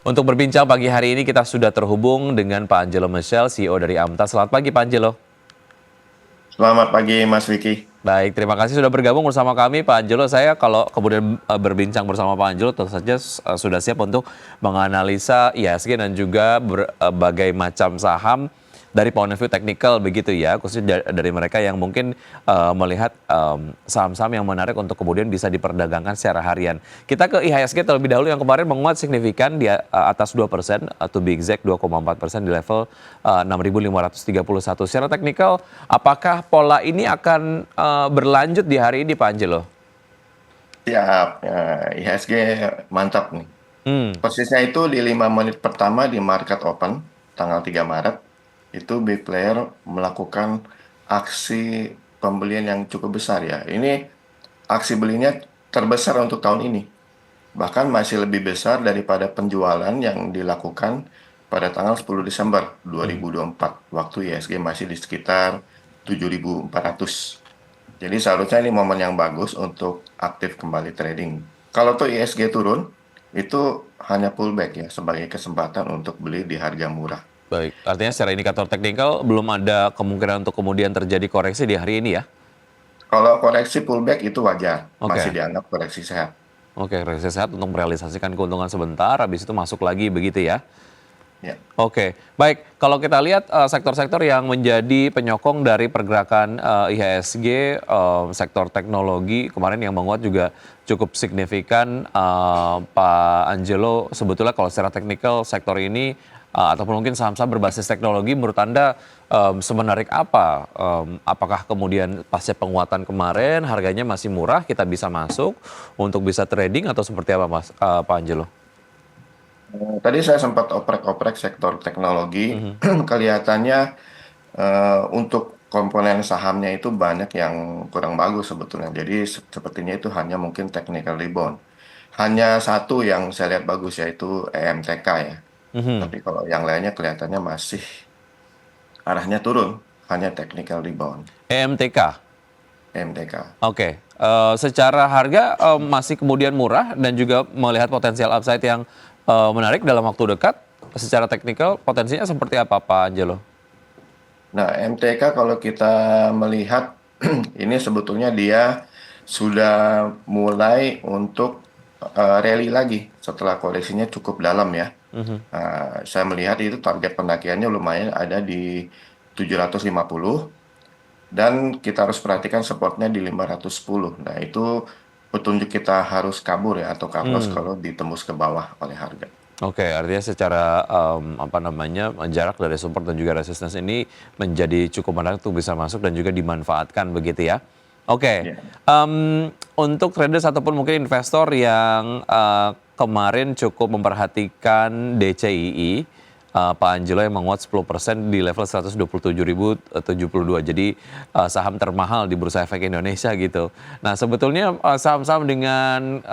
Untuk berbincang pagi hari ini kita sudah terhubung dengan Pak Angelo Michel, CEO dari Amta. Selamat pagi Pak Angelo. Selamat pagi Mas Vicky. Baik, terima kasih sudah bergabung bersama kami Pak Angelo. Saya kalau kemudian berbincang bersama Pak Angelo tentu saja sudah siap untuk menganalisa IHSG dan juga berbagai macam saham dari point of view technical begitu ya, khususnya dari mereka yang mungkin melihat saham-saham yang menarik untuk kemudian bisa diperdagangkan secara harian. Kita ke IHSG terlebih dahulu yang kemarin menguat signifikan di atas 2%, to be exact 2,4% di level 6.531. Secara teknikal, apakah pola ini akan berlanjut di hari ini Pak Angelo? Siap, IHSG mantap nih. Hmm, Posisinya itu di 5 menit pertama di market open, tanggal 3 Maret, itu big player melakukan aksi pembelian yang cukup besar ya. Ini aksi belinya terbesar untuk tahun ini. Bahkan masih lebih besar daripada penjualan yang dilakukan pada tanggal 10 Desember hmm. 2024, waktu IHSG masih di sekitar 7.400. Jadi seharusnya ini momen yang bagus untuk aktif kembali trading. Kalau tuh ISG turun, itu hanya pullback ya sebagai kesempatan untuk beli di harga murah. Baik, artinya secara indikator teknikal belum ada kemungkinan untuk kemudian terjadi koreksi di hari ini ya? Kalau koreksi pullback itu wajar, masih Oke. dianggap koreksi sehat. Oke, realisasi sehat untuk merealisasikan keuntungan sebentar, habis itu masuk lagi begitu ya? Ya. Oke, baik. Kalau kita lihat sektor-sektor yang menjadi penyokong dari pergerakan IHSG, sektor teknologi kemarin yang menguat juga cukup signifikan. Pak Angelo, sebetulnya kalau secara teknikal sektor ini ataupun mungkin saham-saham berbasis teknologi, menurut Anda semenarik apa? Apakah kemudian pasca penguatan kemarin harganya masih murah, kita bisa masuk untuk bisa trading atau seperti apa, Mas Pak Angelo? Tadi saya sempat oprek-oprek sektor teknologi, Mhm. kelihatannya untuk komponen sahamnya itu banyak yang kurang bagus sebetulnya. Jadi sepertinya itu hanya mungkin technical rebound. Hanya satu yang saya lihat bagus yaitu EMTK ya. Mhm. Tapi kalau yang lainnya kelihatannya masih arahnya turun, hanya technical rebound, EMTK. EMTK. Oke, secara harga masih kemudian murah dan juga melihat potensial upside yang menarik dalam waktu dekat. Secara teknikal potensinya seperti apa Pak Angelo? Nah, MTK kalau kita melihat ini sebetulnya dia sudah mulai untuk rally lagi setelah koleksinya cukup dalam ya. Mhm. Saya melihat itu target pendakiannya lumayan ada di 750 dan kita harus perhatikan supportnya di 510. Nah, itu petunjuk kita harus kabur ya atau cut loss Hmm. kalau ditembus ke bawah oleh harga. Oke, artinya secara apa namanya jarak dari support dan juga resistance ini menjadi cukup menarik untuk bisa masuk dan juga dimanfaatkan begitu ya. Oke, Ya. untuk traders ataupun mungkin investor yang kemarin cukup memperhatikan DCII, Pak Angelo yang menguat 10% di level 127.072. Jadi saham termahal di Bursa Efek Indonesia gitu. Nah sebetulnya saham-saham dengan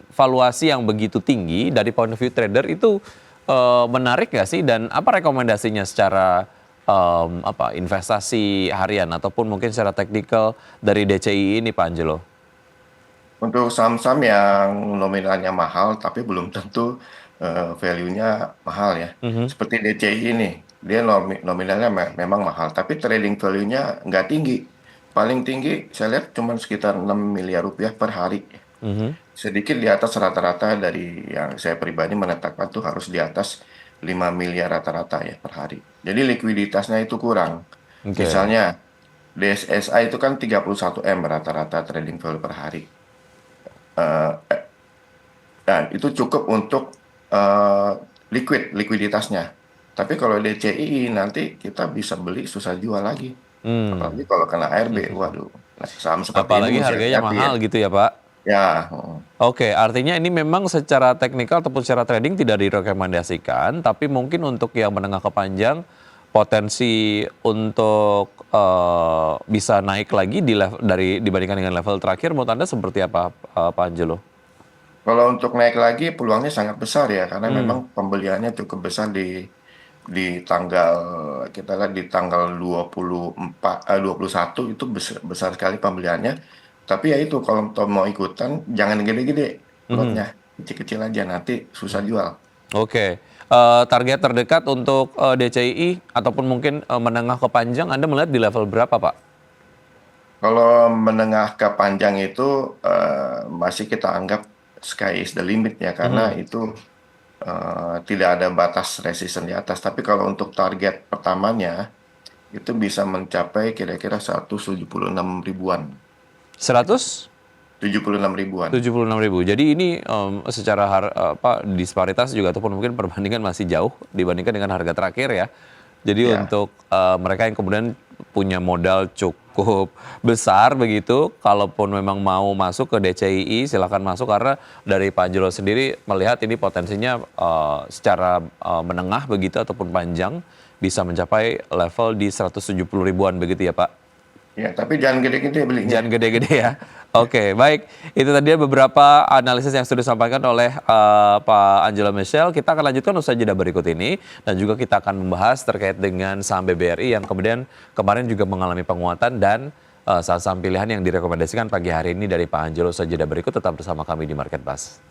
valuasi yang begitu tinggi dari point of view trader itu menarik nggak sih? Dan apa rekomendasinya secara apa investasi harian ataupun mungkin secara teknikal dari DCI ini Pak Angelo? Untuk saham-saham yang nominalnya mahal tapi belum tentu value-nya mahal ya. Mhm. Seperti DCI ini, dia nominalnya memang mahal, tapi trading value-nya nggak tinggi. Paling tinggi saya lihat cuma sekitar 6 miliar rupiah per hari. Mhm. Sedikit di atas rata-rata dari yang saya pribadi menetapkan tuh harus di atas 5 miliar rata-rata ya per hari. Jadi likuiditasnya itu kurang. Oke. Misalnya DSSA itu kan 31 M rata-rata trading value per hari. Eh, Dan itu cukup untuk eh, likuiditasnya. Tapi kalau DCI nanti kita bisa beli susah jual lagi. Hmm. Apalagi kalau kena ARB, waduh. Nah, saham seperti ini Apalagi mesti harganya hati-hati ya. mahal gitu ya Pak? Ya, Oke, artinya ini memang secara teknikal ataupun secara trading tidak direkomendasikan, tapi mungkin untuk yang menengah ke panjang, potensi untuk bisa naik lagi dari dibandingkan dengan level terakhir, menurut Anda seperti apa, Pak Angelo? kalau untuk naik lagi peluangnya sangat besar ya, karena memang Hmm, pembeliannya cukup besar di tanggal kita lihat di tanggal 24 21 itu besar, besar sekali pembeliannya. Tapi ya itu kalau mau ikutan jangan gede-gede mhm. lotnya, kecil-kecil aja nanti susah jual. Oke. Target terdekat untuk DCI ataupun mungkin menengah ke panjang Anda melihat di level berapa, Pak? Kalau menengah ke panjang itu masih kita anggap sky is the limit ya, karena Mhm. itu tidak ada batas resisten di atas. Tapi kalau untuk target pertamanya itu bisa mencapai kira-kira 176 ribuan gitu. 100? 76 ribuan. 76.000. Jadi ini secara disparitas juga ataupun mungkin perbandingan masih jauh dibandingkan dengan harga terakhir ya. Jadi Ya, untuk mereka yang kemudian punya modal cukup besar begitu, kalaupun memang mau masuk ke DCII silakan masuk karena dari Pak Anjelo sendiri melihat ini potensinya secara menengah begitu ataupun panjang bisa mencapai level di 170 ribuan begitu ya Pak. ya, tapi jangan gede-gede belinya. Jangan gede-gede ya. Oke, baik. Itu tadi beberapa analisis yang sudah disampaikan oleh Pak Angelo Michel. Kita akan lanjutkan usai jeda berikut ini. Dan juga kita akan membahas terkait dengan saham BBRI yang kemudian kemarin juga mengalami penguatan dan saham-saham pilihan yang direkomendasikan pagi hari ini dari Pak Angelo usai jeda berikut. Tetap bersama kami di Market Buzz.